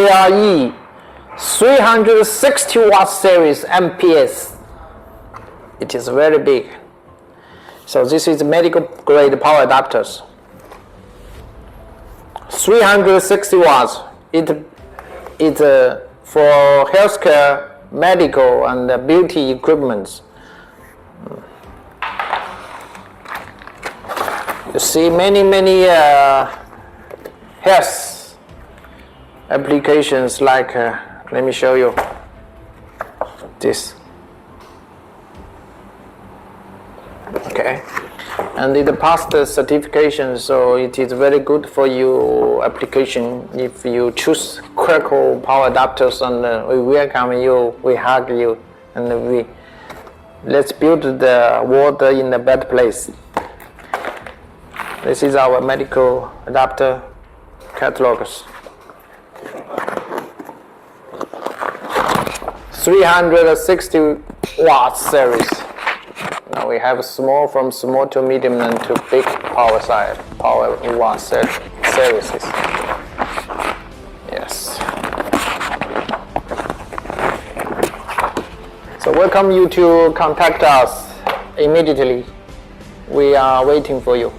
KRE 360 watt series MPS. It is very big. So this is medical grade power adapters. 360 watts. It is for healthcare, medical, and beauty equipment. You see many health applications like, let me show you this. Okay, and it passed the certification, so it is very good for your application. If you choose KRECO power adapters, and we welcome you, we hug you, and let's build the world in a better place. This is our medical adapter catalogs. 360 watt series. Now we have from small to medium and to big power watt series. Yes. So welcome you to contact us immediately. We are waiting for you.